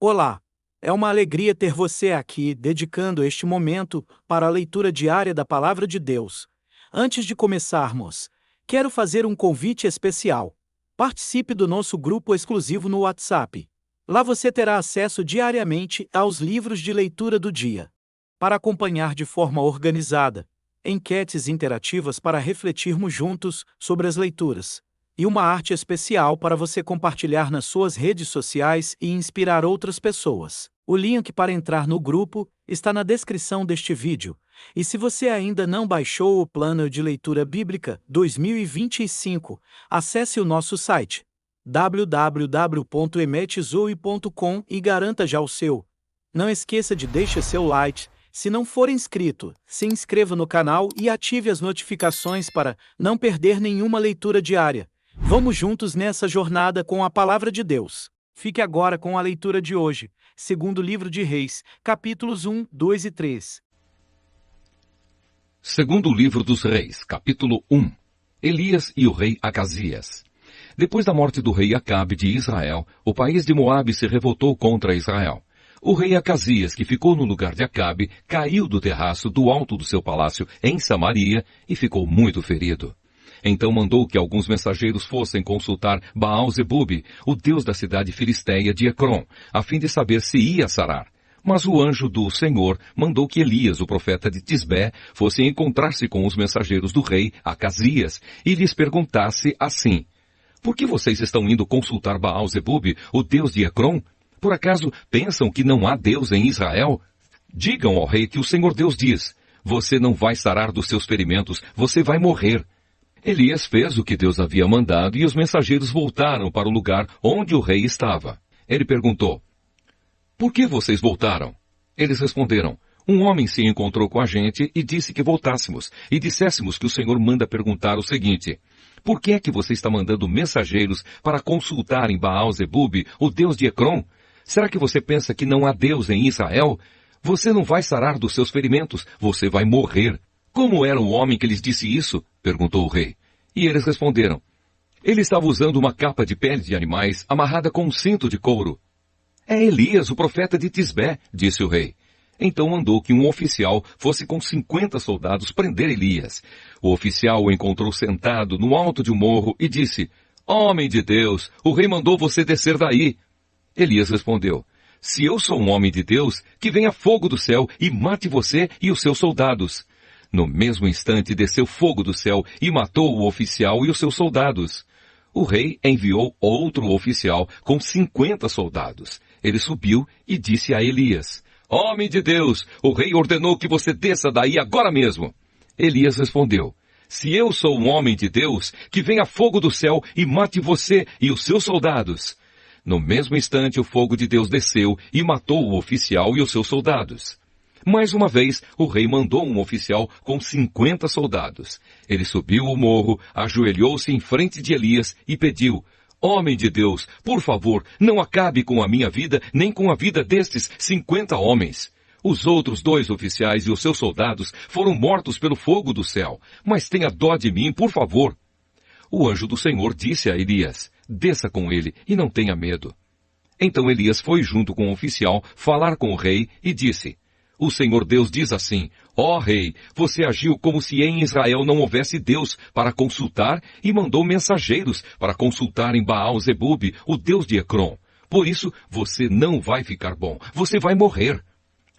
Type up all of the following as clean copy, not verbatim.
Olá! É uma alegria ter você aqui, dedicando este momento para a leitura diária da Palavra de Deus. Antes de começarmos, quero fazer um convite especial. Participe do nosso grupo exclusivo no WhatsApp. Lá você terá acesso diariamente aos livros de leitura do dia. Para acompanhar de forma organizada, enquetes interativas para refletirmos juntos sobre as leituras, e uma arte especial para você compartilhar nas suas redes sociais e inspirar outras pessoas. O link para entrar no grupo está na descrição deste vídeo. E se você ainda não baixou o Plano de Leitura Bíblica 2025, acesse o nosso site www.emetzoe.com e garanta já o seu. Não esqueça de deixar seu like. Se não for inscrito, se inscreva no canal e ative as notificações para não perder nenhuma leitura diária. Vamos juntos nessa jornada com a Palavra de Deus. Fique agora com a leitura de hoje, segundo livro de Reis, capítulos 1, 2 e 3. Segundo livro dos Reis, capítulo 1. Elias e o rei Acasias. Depois da morte do rei Acabe de Israel, o país de Moabe se revoltou contra Israel. O rei Acasias, que ficou no lugar de Acabe, caiu do terraço do alto do seu palácio em Samaria e ficou muito ferido. Então mandou que alguns mensageiros fossem consultar Baal-zebube, o deus da cidade filisteia de Ecrom, a fim de saber se ia sarar. Mas o anjo do Senhor mandou que Elias, o profeta de Tisbé, fosse encontrar-se com os mensageiros do rei Acasias e lhes perguntasse assim: por que vocês estão indo consultar Baal-zebube, o deus de Ecrom? Por acaso pensam que não há Deus em Israel? Digam ao rei que o Senhor Deus diz: você não vai sarar dos seus ferimentos, você vai morrer. Elias fez o que Deus havia mandado e os mensageiros voltaram para o lugar onde o rei estava. Ele perguntou: por que vocês voltaram? Eles responderam: um homem se encontrou com a gente e disse que voltássemos, e disséssemos que o Senhor manda perguntar o seguinte: por que é que você está mandando mensageiros para consultarem Baal-zebube, o deus de Ecrom? Será que você pensa que não há Deus em Israel? Você não vai sarar dos seus ferimentos, você vai morrer. Como era o homem que lhes disse isso? Perguntou o rei. E eles responderam: ele estava usando uma capa de pele de animais amarrada com um cinto de couro. É Elias, o profeta de Tisbé, disse o rei. Então mandou que um oficial fosse com 50 soldados prender Elias. O oficial o encontrou sentado no alto de um morro e disse: homem de Deus, o rei mandou você descer daí. Elias respondeu: se eu sou um homem de Deus, que venha fogo do céu e mate você e os seus soldados. No mesmo instante desceu fogo do céu e matou o oficial e os seus soldados. O rei enviou outro oficial com 50 soldados. Ele subiu e disse a Elias: homem de Deus, o rei ordenou que você desça daí agora mesmo. Elias respondeu: se eu sou um homem de Deus, que venha fogo do céu e mate você e os seus soldados. No mesmo instante o fogo de Deus desceu e matou o oficial e os seus soldados. Mais uma vez, o rei mandou um oficial com 50 soldados. Ele subiu o morro, ajoelhou-se em frente de Elias e pediu: homem de Deus, por favor, não acabe com a minha vida, nem com a vida destes 50 homens. Os outros 2 oficiais e os seus soldados foram mortos pelo fogo do céu, mas tenha dó de mim, por favor. O anjo do Senhor disse a Elias: desça com ele e não tenha medo. Então Elias foi junto com o oficial falar com o rei e disse: o Senhor Deus diz assim: ó rei, você agiu como se em Israel não houvesse Deus para consultar e mandou mensageiros para consultarem Baal-zebube, o deus de Ecrom. Por isso, você não vai ficar bom, você vai morrer.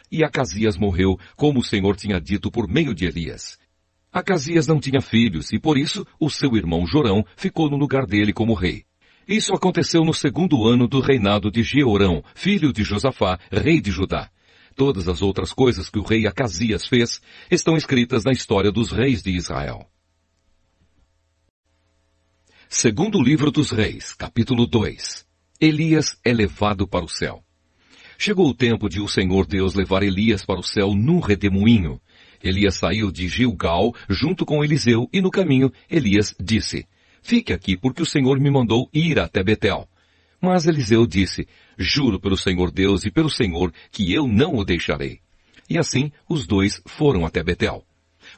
E Acasias morreu, como o Senhor tinha dito por meio de Elias. Acasias não tinha filhos e por isso o seu irmão Jorão ficou no lugar dele como rei. Isso aconteceu no 2º ano do reinado de Jeorão, filho de Josafá, rei de Judá. Todas as outras coisas que o rei Acasias fez estão escritas na história dos reis de Israel. Segundo livro dos Reis, capítulo 2. Elias é levado para o céu. Chegou o tempo de o Senhor Deus levar Elias para o céu num redemoinho. Elias saiu de Gilgal junto com Eliseu e no caminho Elias disse: fique aqui porque o Senhor me mandou ir até Betel. Mas Eliseu disse: juro pelo Senhor Deus e pelo Senhor que eu não o deixarei. E assim os 2 foram até Betel.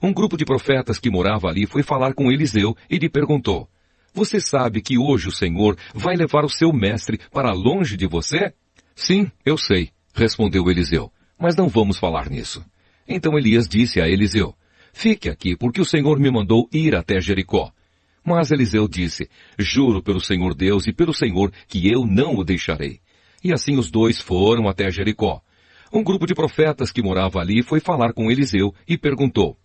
Um grupo de profetas que morava ali foi falar com Eliseu e lhe perguntou: você sabe que hoje o Senhor vai levar o seu mestre para longe de você? Sim, eu sei, respondeu Eliseu, mas não vamos falar nisso. Então Elias disse a Eliseu, fique aqui, porque o Senhor me mandou ir até Jericó. Mas Eliseu disse, juro pelo Senhor Deus e pelo Senhor que eu não o deixarei. E assim os dois foram até Jericó. Um grupo de profetas que morava ali foi falar com Eliseu e perguntou,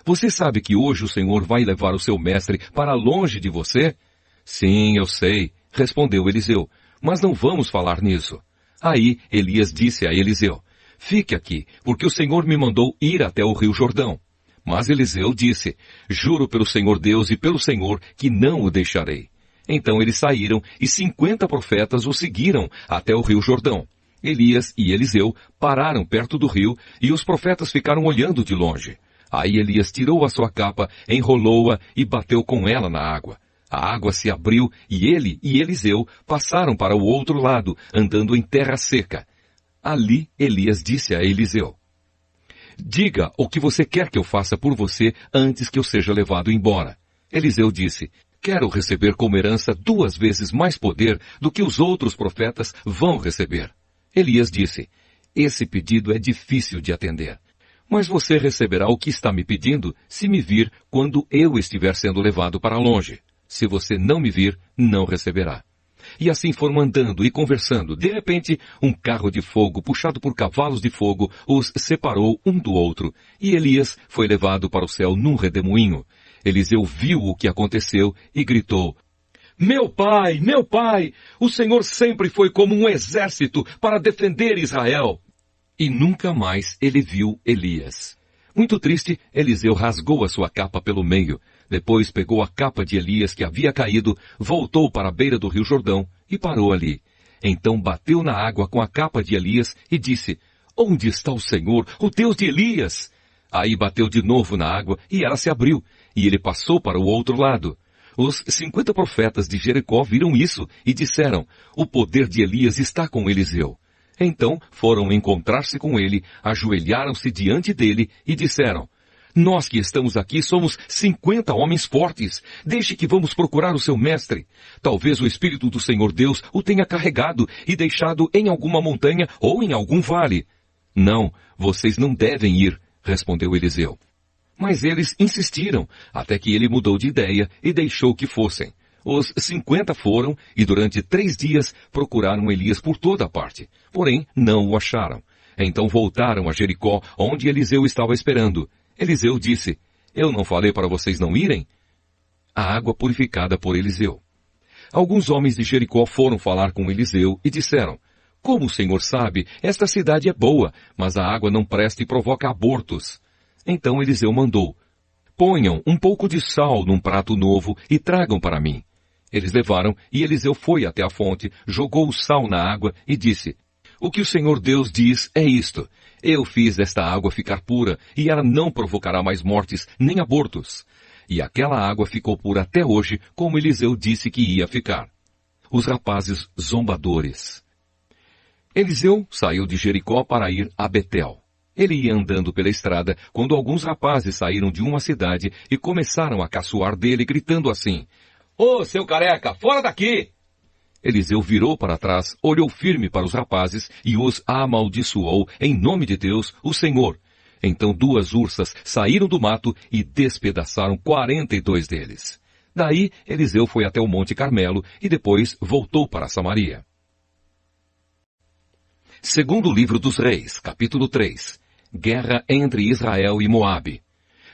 você sabe que hoje o Senhor vai levar o seu mestre para longe de você? Sim, eu sei, respondeu Eliseu, mas não vamos falar nisso. Aí Elias disse a Eliseu, fique aqui, porque o Senhor me mandou ir até o rio Jordão. Mas Eliseu disse, juro pelo Senhor Deus e pelo Senhor que não o deixarei. Então eles saíram e 50 profetas o seguiram até o rio Jordão. Elias e Eliseu pararam perto do rio e os profetas ficaram olhando de longe. Aí Elias tirou a sua capa, enrolou-a e bateu com ela na água. A água se abriu e ele e Eliseu passaram para o outro lado, andando em terra seca. Ali Elias disse a Eliseu, diga o que você quer que eu faça por você antes que eu seja levado embora. Eliseu disse, quero receber como herança 2 vezes mais poder do que os outros profetas vão receber. Elias disse, esse pedido é difícil de atender. Mas você receberá o que está me pedindo se me vir quando eu estiver sendo levado para longe. Se você não me vir, não receberá. E assim foram andando e conversando. De repente, um carro de fogo, puxado por cavalos de fogo, os separou um do outro. E Elias foi levado para o céu num redemoinho. Eliseu viu o que aconteceu e gritou, meu pai, o Senhor sempre foi como um exército para defender Israel. E nunca mais ele viu Elias. Muito triste, Eliseu rasgou a sua capa pelo meio. Depois pegou a capa de Elias que havia caído, voltou para a beira do rio Jordão e parou ali. Então bateu na água com a capa de Elias e disse, onde está o Senhor, o Deus de Elias? Aí bateu de novo na água e ela se abriu, e ele passou para o outro lado. Os 50 profetas de Jericó viram isso e disseram, o poder de Elias está com Eliseu. Então foram encontrar-se com ele, ajoelharam-se diante dele e disseram, nós que estamos aqui somos 50 homens fortes. Deixe que vamos procurar o seu mestre. Talvez o Espírito do Senhor Deus o tenha carregado e deixado em alguma montanha ou em algum vale. Não, vocês não devem ir, respondeu Eliseu. Mas eles insistiram, até que ele mudou de ideia e deixou que fossem. Os 50 foram e durante 3 dias procuraram Elias por toda parte, porém não o acharam. Então voltaram a Jericó, onde Eliseu estava esperando. Eliseu disse, eu não falei para vocês não irem? A água purificada por Eliseu. Alguns homens de Jericó foram falar com Eliseu e disseram, como o Senhor sabe, esta cidade é boa, mas a água não presta e provoca abortos. Então Eliseu mandou, ponham um pouco de sal num prato novo e tragam para mim. Eles levaram e Eliseu foi até a fonte, jogou o sal na água e disse, o que o Senhor Deus diz é isto, eu fiz esta água ficar pura e ela não provocará mais mortes nem abortos. E aquela água ficou pura até hoje, como Eliseu disse que ia ficar. Os rapazes zombadores. Eliseu saiu de Jericó para ir a Betel. Ele ia andando pela estrada quando alguns rapazes saíram de uma cidade e começaram a caçoar dele, gritando assim, ô, seu careca, fora daqui! Eliseu virou para trás, olhou firme para os rapazes e os amaldiçoou em nome de Deus, o Senhor. Então 2 ursas saíram do mato e despedaçaram 42 deles. Daí Eliseu foi até o Monte Carmelo e depois voltou para Samaria. Segundo livro dos Reis, capítulo 3. Guerra entre Israel e Moabe.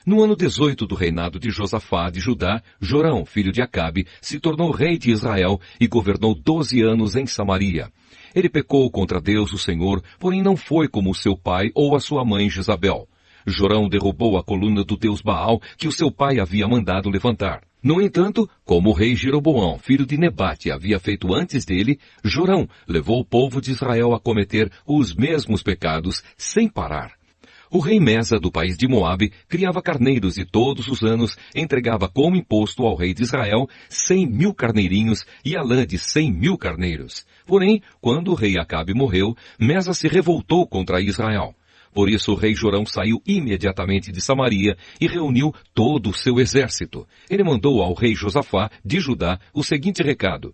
No ano 18 do reinado de Josafá de Judá, Jorão, filho de Acabe, se tornou rei de Israel e governou 12 anos em Samaria. Ele pecou contra Deus, o Senhor, porém não foi como o seu pai ou a sua mãe Jezabel. Jorão derrubou a coluna do deus Baal que o seu pai havia mandado levantar. No entanto, como o rei Jeroboão, filho de Nebate, havia feito antes dele, Jorão levou o povo de Israel a cometer os mesmos pecados sem parar. O rei Mesa, do país de Moabe, criava carneiros e todos os anos entregava como imposto ao rei de Israel 100.000 carneirinhos e a lã de 100.000 carneiros. Porém, quando o rei Acabe morreu, Mesa se revoltou contra Israel. Por isso o rei Jorão saiu imediatamente de Samaria e reuniu todo o seu exército. Ele mandou ao rei Josafá, de Judá, o seguinte recado.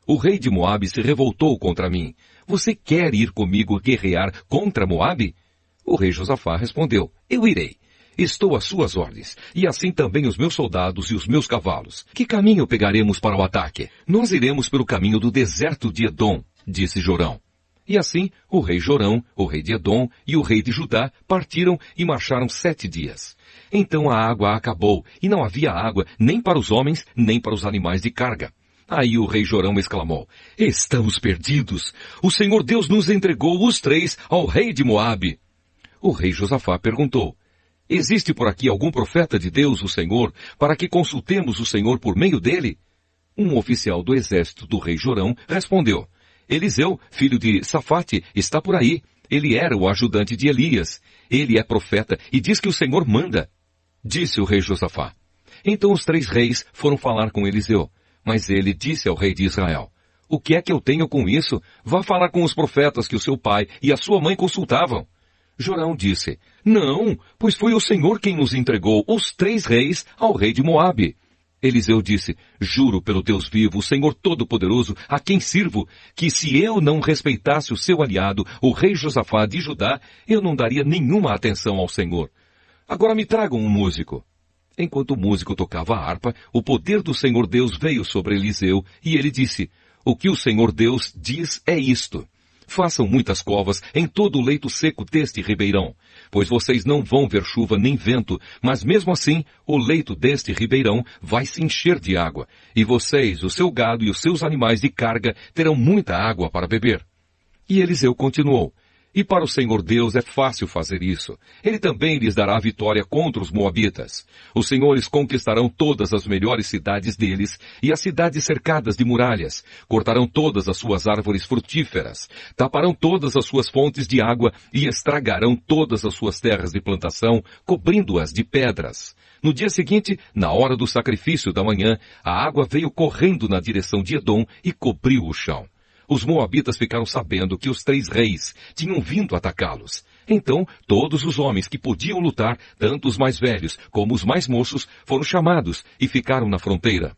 O rei de Moabe se revoltou contra mim. você quer ir comigo guerrear contra Moabe? O rei Josafá respondeu, eu irei. Estou às suas ordens, e assim também os meus soldados e os meus cavalos. Que caminho pegaremos para o ataque? Nós iremos pelo caminho do deserto de Edom, disse Jorão. E assim, o rei Jorão, o rei de Edom e o rei de Judá partiram e marcharam 7 dias. Então a água acabou, e não havia água nem para os homens, nem para os animais de carga. Aí o rei Jorão exclamou, estamos perdidos! O Senhor Deus nos entregou os 3 ao rei de Moabe. O rei Josafá perguntou, existe por aqui algum profeta de Deus, o Senhor, para que consultemos o Senhor por meio dele? Um oficial do exército do rei Jorão respondeu, Eliseu, filho de Safate, está por aí. Ele era o ajudante de Elias. Ele é profeta e diz que o Senhor manda. Disse o rei Josafá. Então os 3 reis foram falar com Eliseu. Mas ele disse ao rei de Israel, o que é que eu tenho com isso? Vá falar com os profetas que o seu pai e a sua mãe consultavam. Jorão disse, não, pois foi o Senhor quem nos entregou os 3 reis ao rei de Moabe. Eliseu disse, juro pelo Deus vivo, o Senhor Todo-Poderoso, a quem sirvo, que se eu não respeitasse o seu aliado, o rei Josafá de Judá, eu não daria nenhuma atenção ao Senhor. Agora me tragam um músico. Enquanto o músico tocava a harpa, o poder do Senhor Deus veio sobre Eliseu, e ele disse, o que o Senhor Deus diz é isto. Façam muitas covas em todo o leito seco deste ribeirão, pois vocês não vão ver chuva nem vento, mas mesmo assim, o leito deste ribeirão vai se encher de água, e vocês, o seu gado e os seus animais de carga terão muita água para beber. E Eliseu continuou, e para o Senhor Deus é fácil fazer isso. Ele também lhes dará a vitória contra os moabitas. Os senhores conquistarão todas as melhores cidades deles e as cidades cercadas de muralhas. Cortarão todas as suas árvores frutíferas. Taparão todas as suas fontes de água e estragarão todas as suas terras de plantação, cobrindo-as de pedras. No dia seguinte, na hora do sacrifício da manhã, a água veio correndo na direção de Edom e cobriu o chão. Os moabitas ficaram sabendo que os 3 reis tinham vindo atacá-los. Então, todos os homens que podiam lutar, tanto os mais velhos como os mais moços, foram chamados e ficaram na fronteira.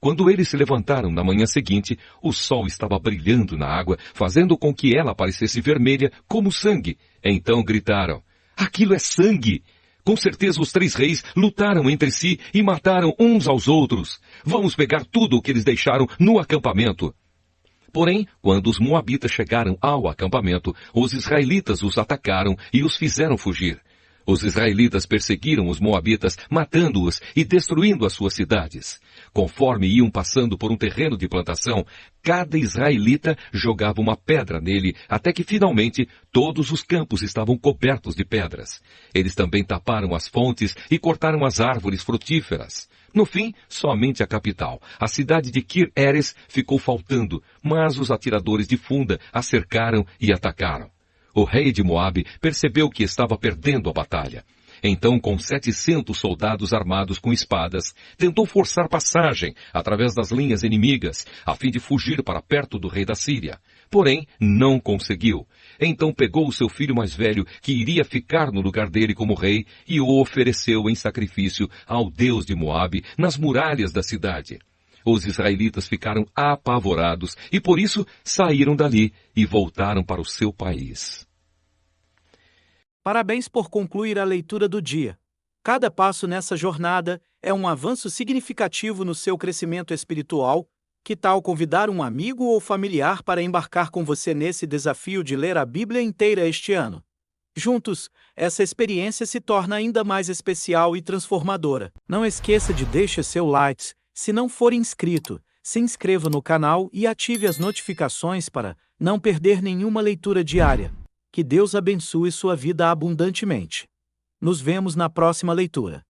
Quando eles se levantaram na manhã seguinte, o sol estava brilhando na água, fazendo com que ela parecesse vermelha como sangue. Então gritaram, aquilo é sangue! Com certeza os 3 reis lutaram entre si e mataram uns aos outros. Vamos pegar tudo o que eles deixaram no acampamento. Porém, quando os moabitas chegaram ao acampamento, os israelitas os atacaram e os fizeram fugir. Os israelitas perseguiram os moabitas, matando-os e destruindo as suas cidades. Conforme iam passando por um terreno de plantação, cada israelita jogava uma pedra nele, até que finalmente todos os campos estavam cobertos de pedras. Eles também taparam as fontes e cortaram as árvores frutíferas. No fim, somente a capital, a cidade de Kir-Eres, ficou faltando, mas os atiradores de funda a cercaram e atacaram. O rei de Moabe percebeu que estava perdendo a batalha. Então, com 700 soldados armados com espadas, tentou forçar passagem através das linhas inimigas, a fim de fugir para perto do rei da Síria. Porém, não conseguiu. Então pegou o seu filho mais velho, que iria ficar no lugar dele como rei, e o ofereceu em sacrifício ao Deus de Moabe, nas muralhas da cidade. Os israelitas ficaram apavorados, e por isso saíram dali e voltaram para o seu país. Parabéns por concluir a leitura do dia. Cada passo nessa jornada é um avanço significativo no seu crescimento espiritual. Que tal convidar um amigo ou familiar para embarcar com você nesse desafio de ler a Bíblia inteira este ano? Juntos, essa experiência se torna ainda mais especial e transformadora. Não esqueça de deixar seu like. Se não for inscrito, se inscreva no canal e ative as notificações para não perder nenhuma leitura diária. Que Deus abençoe sua vida abundantemente. Nos vemos na próxima leitura.